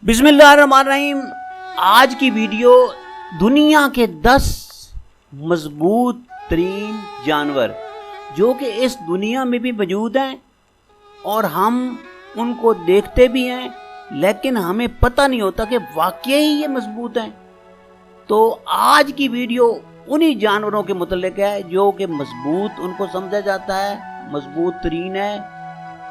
बिस्मिल्लाहिर्रहमानिर्रहीम। आज की वीडियो दुनिया के 10 मजबूत तरीन जानवर जो कि इस दुनिया में भी मौजूद हैं और हम उनको देखते भी हैं, लेकिन हमें पता नहीं होता कि वाकई ही ये मजबूत हैं। तो आज की वीडियो उन्हीं जानवरों के मुतल्लिक है जो कि मजबूत उनको समझा जाता है, मजबूत तरीन है।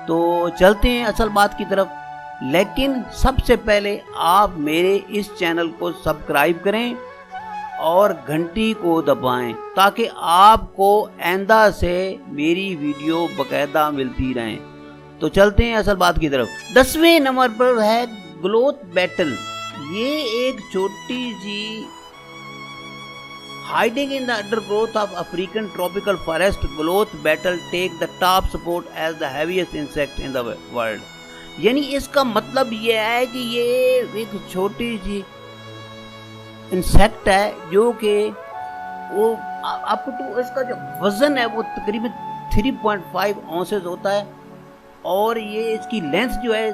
तो चलते हैं असल बात की तरफ, लेकिन सबसे पहले आप मेरे इस चैनल को सब्सक्राइब करें और घंटी को दबाएं ताकि आपको आइंदा से मेरी वीडियो बाकायदा मिलती रहें। तो चलते हैं असल बात की तरफ। 10वें नंबर पर है ग्लोथ बैटल। ये एक छोटी सी hiding in the undergrowth of African tropical forest, goliath beetle take the top spot as the heaviest insect in the world। यानी इसका मतलब ये है कि ये एक छोटी सी इंसेक्ट है जो कि वो अप टू इसका जो वजन है वो तकरीबन 3.5 औंसेस होता है और ये इसकी लेंथ जो है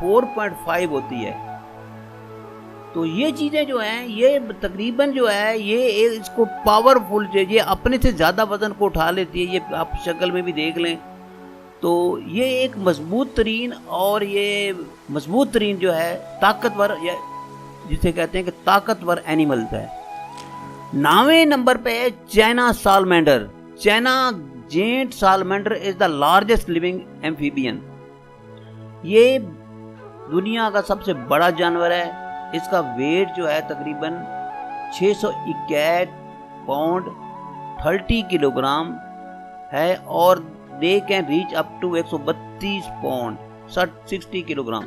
4.5 होती है। तो ये चीज़ें जो हैं ये तकरीबन जो है ये इसको पावरफुल, ये अपने से ज़्यादा वज़न को उठा लेती है। ये आप शक्ल में भी देख लें तो ये एक मजबूत तरीन और ये मजबूत तरीन जो है ताकतवर, या जिसे कहते हैं कि ताकतवर एनिमल्स है। 9वें नंबर पे है China salamander. China giant salamander is the largest living amphibian. ये दुनिया का सबसे बड़ा जानवर है। इसका वेट जो है तकरीबन 661 पाउंड 30 किलोग्राम है और they can reach up to 132 pound 60 kilogram.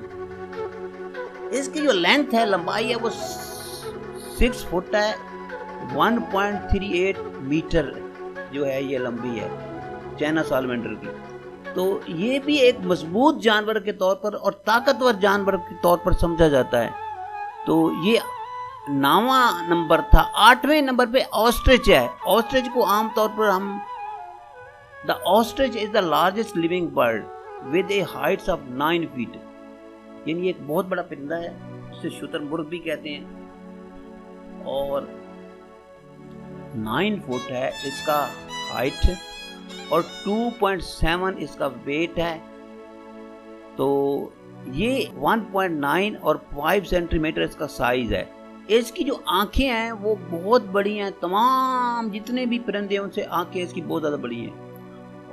इसकी जो लेंथ है, लंबाई है, वो 6 फुट है, 1.38 मीटर जो है ये लंबी है चाइना सालमेंडर की। तो ये भी एक मजबूत जानवर के तौर पर और ताकतवर जानवर के तौर पर समझा जाता है। तो ये 9वां नंबर था। 8वें नंबर पे ऑस्ट्रिच है। ऑस्ट्रिच को आमतौर पर हम the ostrich is the largest living bird with A Heights of 9 feet. यानी एक बहुत बड़ा परिंदा है, जिसे शुतुरमुर्ग भी कहते हैं और 9 फुट है इसका हाइट और 2.7 इसका वेट है। तो ये 1.9 और 5 सेंटीमीटर इसका साइज है। इसकी जो आंखें हैं वो बहुत बड़ी हैं, तमाम जितने भी परिंदे हैं उनसे आंखें इसकी बहुत ज़्यादा बड़ी हैं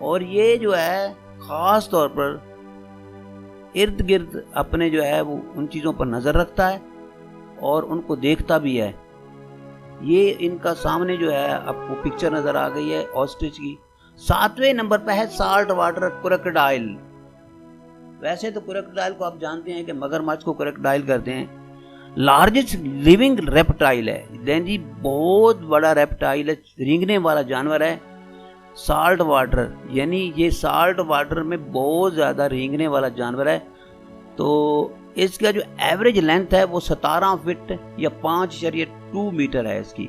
और ये जो है ख़ास तौर पर इर्द गिर्द अपने जो है वो उन चीज़ों पर नज़र रखता है और उनको देखता भी है। ये इनका सामने जो है आपको पिक्चर नज़र आ गई है ऑस्ट्रिच की। 7वें नंबर पर है साल्ट वाटर क्रोकोडाइल। वैसे तो क्रोकोडाइल को आप जानते हैं कि मगरमच्छ को क्रोकोडाइल करते हैं। लार्जेस्ट लिविंग रेप्टाइल है, जी बहुत बड़ा रेप्टाइल है, रेंगने वाला जानवर है। साल्ट वाटर यानी ये साल्ट वाटर में बहुत ज़्यादा रेंगने वाला जानवर है। तो इसका जो एवरेज लेंथ है वो 17 फीट या 5.2 मीटर है। इसकी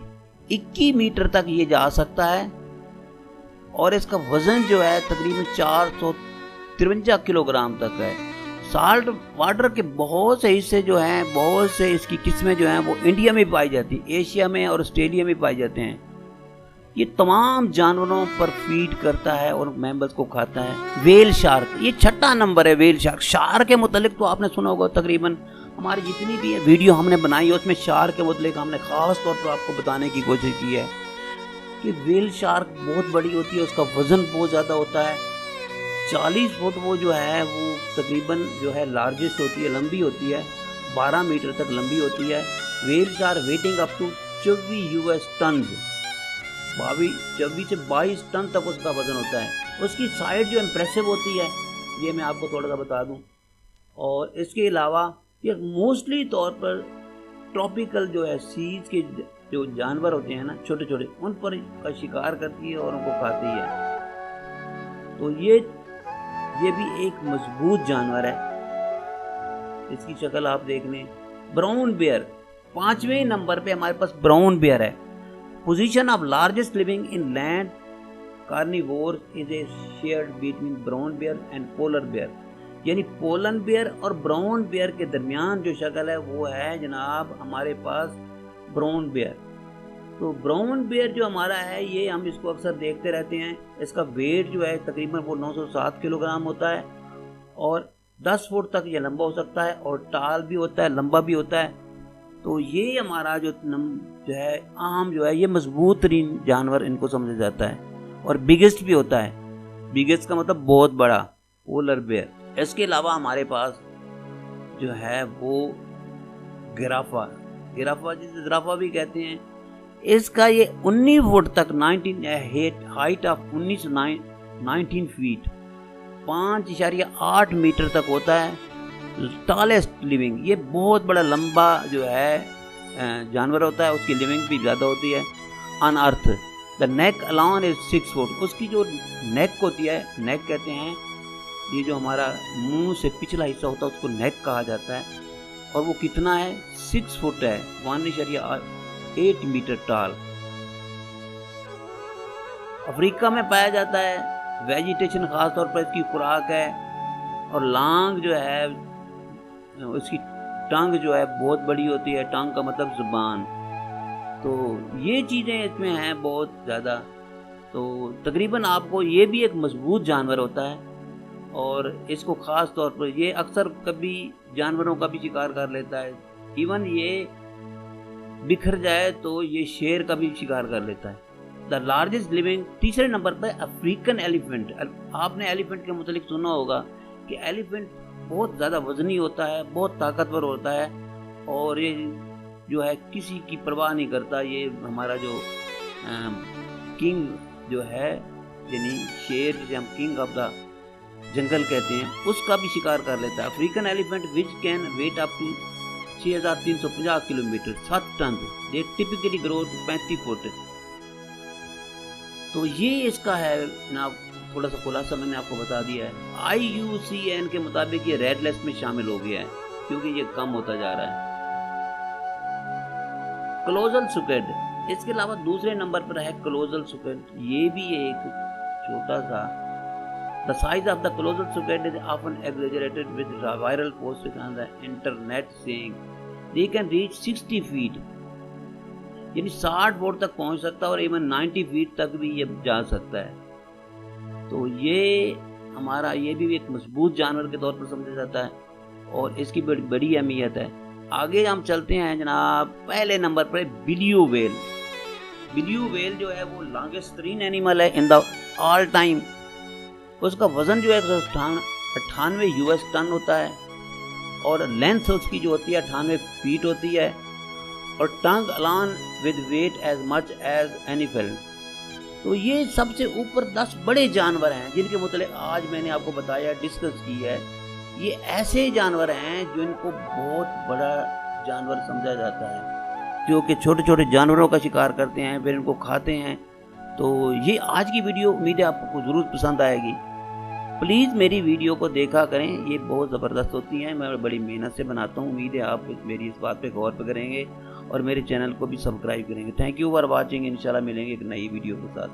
21 मीटर तक ये जा सकता है और इसका वज़न जो है तकरीबन 453 किलोग्राम तक है। साल्ट वाटर के बहुत से हिस्से जो हैं, बहुत से इसकी किस्में जो हैं वो इंडिया में पाई जाती है, एशिया में और ऑस्ट्रेलिया में पाए जाते हैं। ये तमाम जानवरों पर फीड करता है और मेंबर्स को खाता है। वेल शार्क, ये 6ठा नंबर है। वेल शार्क, शार्क के मुतल्लिक तो आपने सुना होगा, तकरीबन हमारी जितनी भी वीडियो हमने बनाई है उसमें शार्क के मुतल्लिक हमने ख़ास तौर पर आपको बताने की कोशिश की है कि वेल शार्क बहुत बड़ी होती है, उसका वज़न बहुत ज़्यादा होता है। 40 फुट वो जो है वो तकरीबन जो है लार्जेस्ट होती है, लंबी होती है, 12 मीटर तक लंबी होती है। Whale shark weighting up to 24 US ton, 24 से 22 टन तक उसका वज़न होता है। उसकी साइड जो इम्प्रेसिव होती है ये मैं आपको थोड़ा सा बता दूं। और इसके अलावा ये मोस्टली तौर पर ट्रॉपिकल जो है सीज के जो जानवर होते हैं ना, छोटे छोटे, उन पर का शिकार करती है और उनको खाती है। तो ये भी एक मजबूत जानवर है। इसकी शक्ल आप देख लें। ब्राउन बेयर 5वें नंबर पे हमारे पास ब्राउन बेयर है। Position of largest living in land carnivore is a shared between brown bear and polar bear. यानी पोलन बेयर और ब्राउन बेयर के दरमियान जो शक्ल है वो है जनाब हमारे पास ब्राउन बेयर। तो ब्राउन बेयर जो हमारा है ये हम इसको अक्सर देखते रहते हैं। इसका वेट जो है तकरीबन वो 907 किलोग्राम होता है और 10 फुट तक ये लंबा हो सकता है और टाल भी होता है, लंबा भी होता है। तो ये हमारा जो है आम जो है ये मजबूत तरीन जानवर इनको समझा जाता है और बिगेस्ट भी होता है। बिगेस्ट का मतलब बहुत बड़ा, पोलर बेयर। इसके अलावा हमारे पास जो है वो गिराफा जिसे जिराफा भी कहते हैं, इसका ये 19 फुट तक 19 हाइट ऑफ 19 फीट 5.8 मीटर तक होता है। टॉलेस्ट लिविंग, ये बहुत बड़ा लंबा जो है जानवर होता है, उसकी लिविंग भी ज़्यादा होती है। On earth the neck alone is 6 foot, उसकी जो नेक होती है, नेक कहते हैं ये जो हमारा मुंह से पिछला हिस्सा होता है उसको नेक कहा जाता है, और वो कितना है 6 फुट है, 1.8 मीटर टाल। अफ्रीका में पाया जाता है, वेजिटेशन खास तौर पर इसकी खुराक है, और लांग जो है उसकी टंग जो है बहुत बड़ी होती है, टंग का मतलब जुबान। तो ये चीज़ें इसमें हैं बहुत ज़्यादा। तो तकरीबन आपको ये भी एक मजबूत जानवर होता है और इसको ख़ास तौर पर ये अक्सर कभी जानवरों का भी शिकार कर लेता है। इवन ये बिखर जाए तो ये शेर का भी शिकार कर लेता है। द लार्जेस्ट लिविंग, तीसरे नंबर पर अफ्रीकन एलिफेंट। आपने एलिफेंट के मुतालिक सुना होगा कि एलिफेंट बहुत ज़्यादा वजनी होता है, बहुत ताकतवर होता है और ये जो है किसी की परवाह नहीं करता। ये हमारा जो किंग जो है यानी शेर जिसे हम किंग ऑफ द जंगल कहते हैं, उसका भी शिकार कर लेता है। African elephant which can weight up to 6350 kilometre 7 ton, they typically grow 35 foot. तो ये इसका है जनाब, थोड़ा सा खुलासा मैंने आपको बता दिया है। IUCN के मुताबिक ये रेड लिस्ट में शामिल हो गया है क्योंकि ये कम होता जा रहा है। कोलोजल सुकेड, इसके अलावा दूसरे नंबर पर है कोलोजल सुकेड। ये भी एक छोटा सा, the size of the coalossal succeed is often exaggerated with viral posts on the internet saying they can reach 60 feet, यानी 60 फुट तक पहुंच सकता है और इवन 90 फीट तक भी ये जा सकता है। तो ये हमारा ये भी एक मजबूत जानवर के तौर पर समझा जाता है और इसकी बड़ी अहमियत है। आगे हम चलते हैं जनाब, पहले नंबर पर बिलियो वेल। बिलियो वेल जो है वो लॉन्गेस्ट तरीन एनिमल है इन द ऑल टाइम। उसका वजन जो है 198 US टन होता है और लेंथ उसकी जो होती है 98 फीट होती है और टंग अलान with weight as much as एनिफेल्ड। तो ये सबसे ऊपर 10 बड़े जानवर हैं जिनके मुतालिक आज मैंने आपको बताया, डिस्कस की है। ये ऐसे जानवर हैं जिनको बहुत बड़ा जानवर समझा जाता है, जो कि छोटे छोटे जानवरों का शिकार करते हैं फिर इनको खाते हैं। तो ये आज की वीडियो उम्मीद है आपको ज़रूर पसंद आएगी। प्लीज़ मेरी वीडियो को देखा करें, ये बहुत ज़बरदस्त होती हैं, मैं बड़ी मेहनत से बनाता हूँ। उम्मीद है आप मेरी इस बात पे गौर पे करेंगे और मेरे चैनल को भी सब्सक्राइब करेंगे। Thank you for watching. इंशाल्लाह मिलेंगे एक नई वीडियो के साथ।